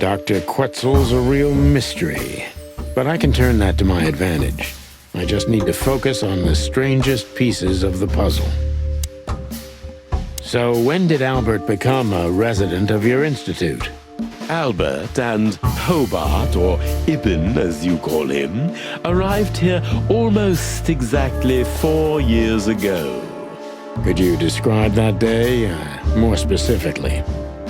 Dr. Quetzal's a real mystery. But I can turn that to my advantage. I just need to focus on the strangest pieces of the puzzle. So when did Albert become a resident of your institute? Albert and Hobart, or Ibn as you call him, arrived here almost exactly 4 years ago. Could you describe that day more specifically?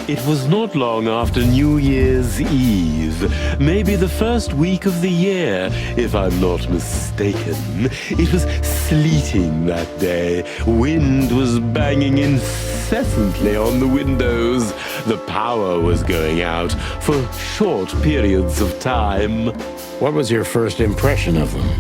It was not long after New Year's Eve, maybe the first week of the year, if I'm not mistaken. It was sleeting that day. Wind was banging incessantly on the windows. The power was going out for short periods of time. What was your first impression of them?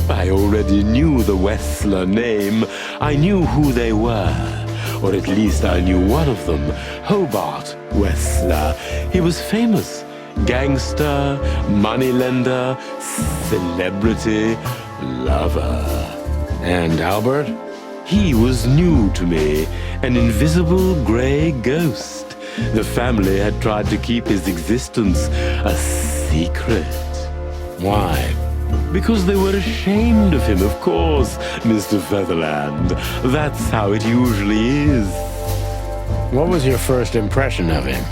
I already knew the Wessler name. I knew who they were. Or at least I knew one of them, Hobart Wessler. He was famous. Gangster, moneylender, celebrity, lover. And Albert? He was new to me, an invisible gray ghost. The family had tried to keep his existence a secret. Why? Because they were ashamed of him, of course, Mr. Featherland. That's how it usually is. What was your first impression of him?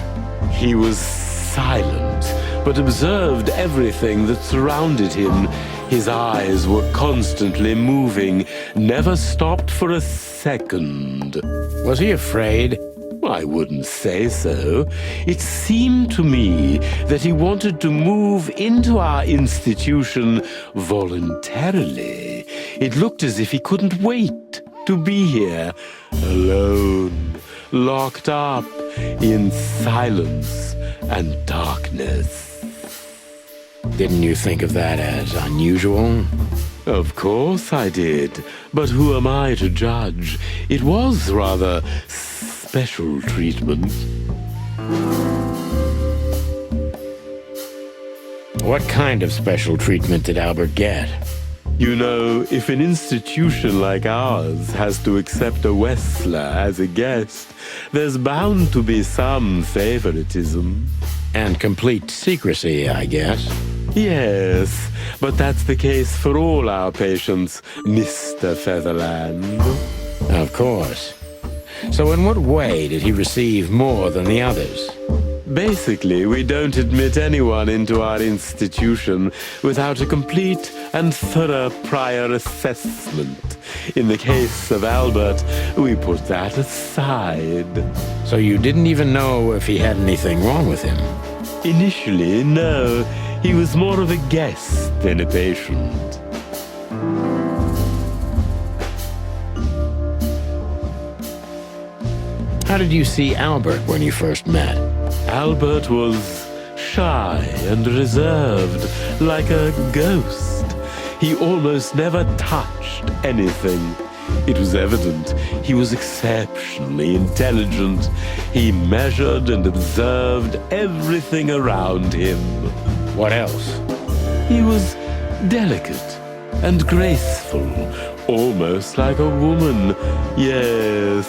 He was silent, but observed everything that surrounded him. His eyes were constantly moving, never stopped for a second. Was he afraid? I wouldn't say so. It seemed to me that he wanted to move into our institution voluntarily. It looked as if he couldn't wait to be here, alone, locked up in silence and darkness. Didn't you think of that as unusual? Of course I did, but who am I to judge? It was rather special treatment. What kind of special treatment did Albert get? You know, if an institution like ours has to accept a Wessler as a guest, there's bound to be some favoritism. And complete secrecy, I guess. Yes, but that's the case for all our patients, Mr. Featherland. Of course. So in what way did he receive more than the others? Basically, we don't admit anyone into our institution without a complete and thorough prior assessment. In the case of Albert, we put that aside. So you didn't even know if he had anything wrong with him? Initially, no. He was more of a guest than a patient. How did you see Albert when you first met? Albert was shy and reserved, like a ghost. He almost never touched anything. It was evident he was exceptionally intelligent. He measured and observed everything around him. What else? He was delicate and graceful, almost like a woman. Yes.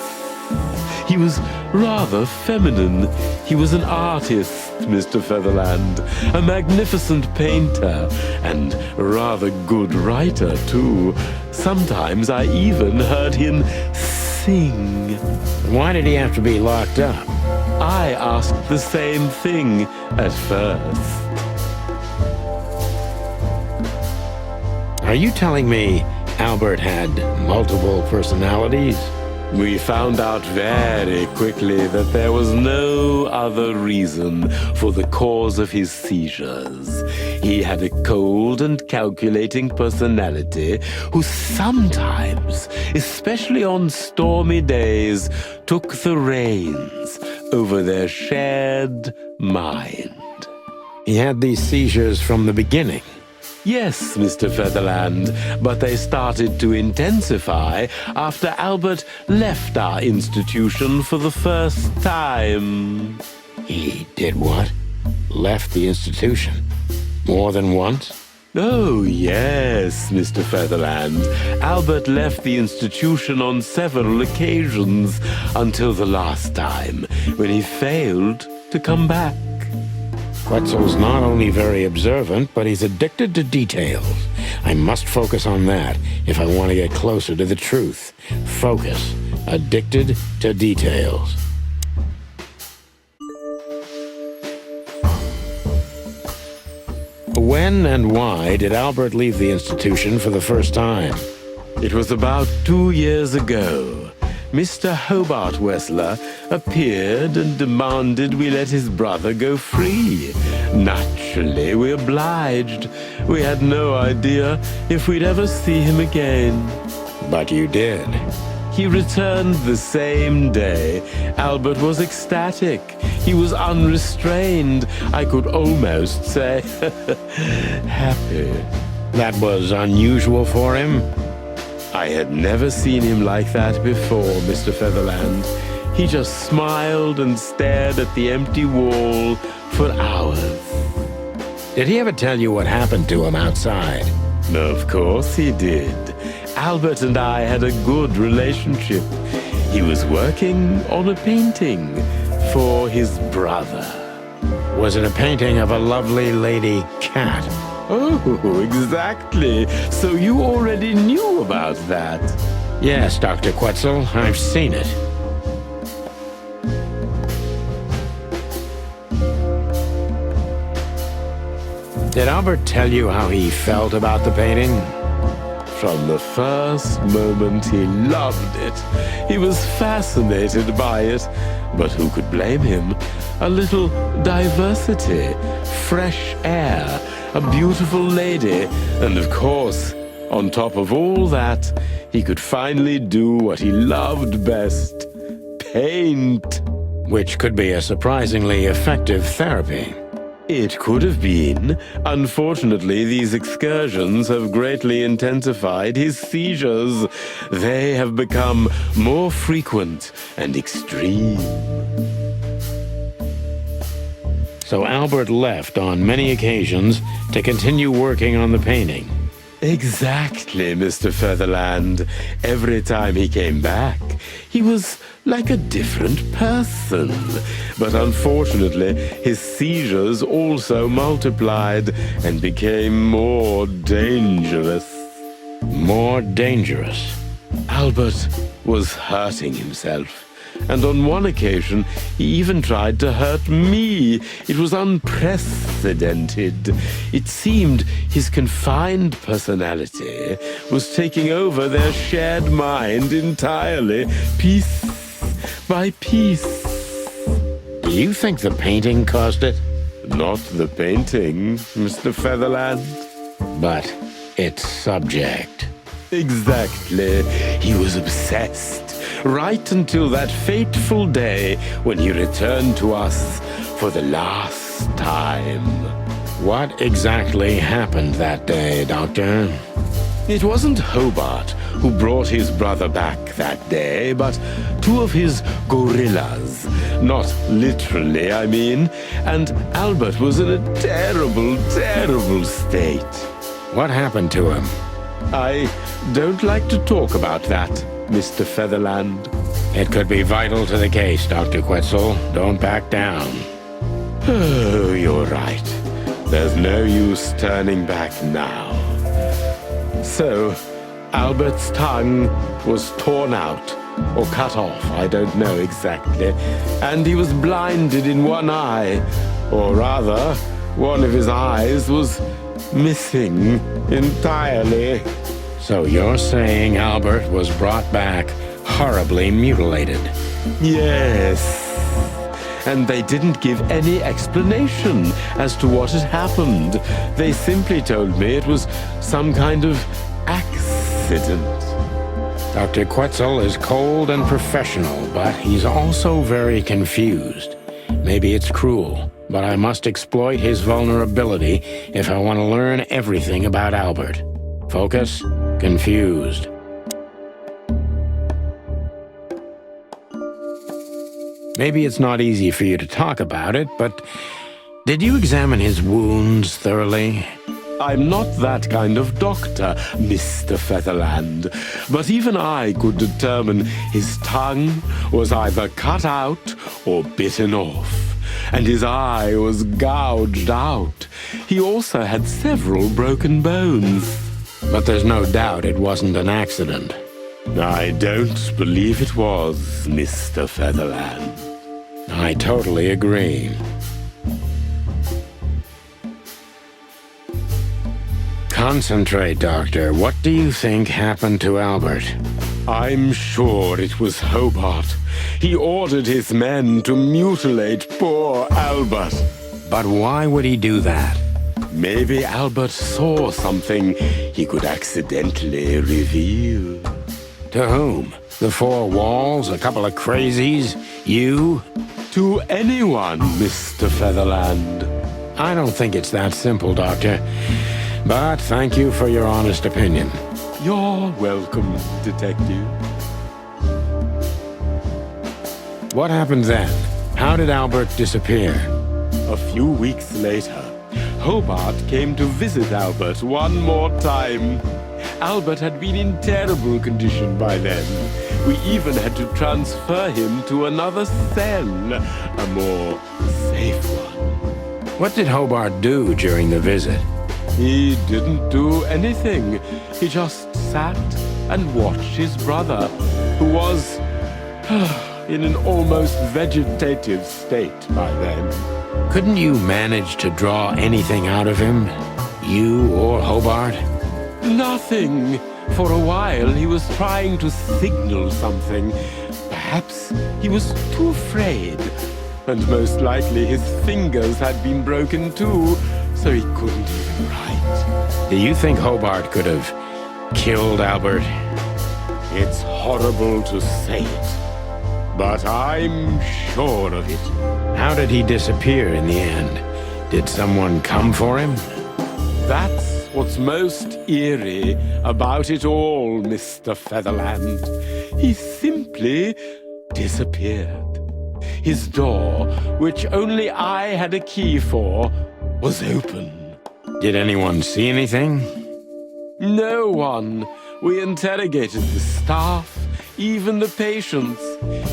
He was rather feminine. He was an artist, Mr. Featherland, a magnificent painter, and rather good writer, too. Sometimes I even heard him sing. Why did he have to be locked up? I asked the same thing at first. Are you telling me Albert had multiple personalities? We found out very quickly that there was no other reason for the cause of his seizures. He had a cold and calculating personality who sometimes, especially on stormy days, took the reins over their shared mind. He had these seizures from the beginning. Yes, Mr. Featherland, but they started to intensify after Albert left our institution for the first time. He did what? Left the institution? More than once? Oh, yes, Mr. Featherland. Albert left the institution on several occasions until the last time, when he failed to come back. Quetzal's not only very observant, but he's addicted to details. I must focus on that if I want to get closer to the truth. Focus. Addicted to details. When and why did Albert leave the institution for the first time? It was about 2 years ago. Mr. Hobart Wessler appeared and demanded we let his brother go free. Naturally, we obliged. We had no idea if we'd ever see him again. But you did. He returned the same day. Albert was ecstatic. He was unrestrained. I could almost say happy. That was unusual for him? I had never seen him like that before, Mr. Featherland. He just smiled and stared at the empty wall for hours. Did he ever tell you what happened to him outside? Of course he did. Albert and I had a good relationship. He was working on a painting for his brother. Was it a painting of a lovely lady cat? Oh, exactly. So you already knew about that? Yes, Dr. Quetzal, I've seen it. Did Albert tell you how he felt about the painting? From the first moment, he loved it. He was fascinated by it. But who could blame him? A little diversity, fresh air, a beautiful lady, and of course, on top of all that, he could finally do what he loved best: paint. Which could be a surprisingly effective therapy. It could have been. Unfortunately, these excursions have greatly intensified his seizures. They have become more frequent and extreme. So Albert left on many occasions to continue working on the painting. Exactly, Mr. Featherland. Every time he came back, he was like a different person. But unfortunately, his seizures also multiplied and became more dangerous. More dangerous? Albert was hurting himself. And on one occasion, he even tried to hurt me. It was unprecedented. It seemed his confined personality was taking over their shared mind entirely, piece by piece. Do you think the painting caused it? Not the painting, Mr. Featherland. But its subject. Exactly. He was obsessed. Right until that fateful day when he returned to us for the last time. What exactly happened that day, Doctor? It wasn't Hobart who brought his brother back that day, but two of his gorillas. Not literally, I mean. And Albert was in a terrible, terrible state. What happened to him? I don't like to talk about that, Mr. Featherland. It could be vital to the case, Dr. Quetzal. Don't back down. Oh, you're right. There's no use turning back now. So, Albert's tongue was torn out, or cut off, I don't know exactly, and he was blinded in one eye, or rather, one of his eyes was missing entirely. So you're saying Albert was brought back horribly mutilated? Yes. And they didn't give any explanation as to what had happened. They simply told me it was some kind of accident. Dr. Quetzal is cold and professional, but he's also very confused. Maybe it's cruel, but I must exploit his vulnerability if I want to learn everything about Albert. Focus, confused. Maybe it's not easy for you to talk about it, but did you examine his wounds thoroughly? I'm not that kind of doctor, Mr. Featherland, but even I could determine his tongue was either cut out or bitten off. and his eye was gouged out. He also had several broken bones. But there's no doubt it wasn't an accident. I don't believe it was, Mr. Featherland. I totally agree. Concentrate, Doctor. What do you think happened to Albert? I'm sure it was Hobart. He ordered his men to mutilate poor Albert. But why would he do that? Maybe Albert saw something he could accidentally reveal. To whom? The four walls? A couple of crazies? You? To anyone, Mr. Featherland. I don't think it's that simple, Doctor. But thank you for your honest opinion. You're welcome, Detective. What happened then? How did Albert disappear? A few weeks later, Hobart came to visit Albert one more time. Albert had been in terrible condition by then. We even had to transfer him to another cell, a more safe one. What did Hobart do during the visit? He didn't do anything. He just sat and watched his brother, who was in an almost vegetative state by then. Couldn't you manage to draw anything out of him? You or Hobart? Nothing. For a while, he was trying to signal something. Perhaps he was too afraid. And most likely his fingers had been broken too, so he couldn't even write. Do you think Hobart could have killed Albert? It's horrible to say it, but I'm sure of it. How did he disappear in the end? Did someone come for him? That's what's most eerie about it all, Mr. Featherland. He simply disappeared. His door, which only I had a key for, was open. Did anyone see anything? No one. We interrogated the staff, even the patients.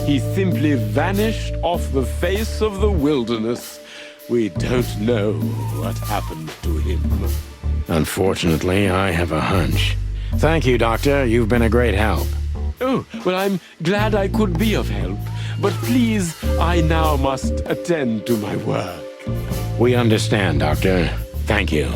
He simply vanished off the face of the wilderness. We don't know what happened to him. Unfortunately, I have a hunch. Thank you, Doctor. You've been a great help. Oh, well, I'm glad I could be of help. But please, I now must attend to my work. We understand, Doctor. Thank you.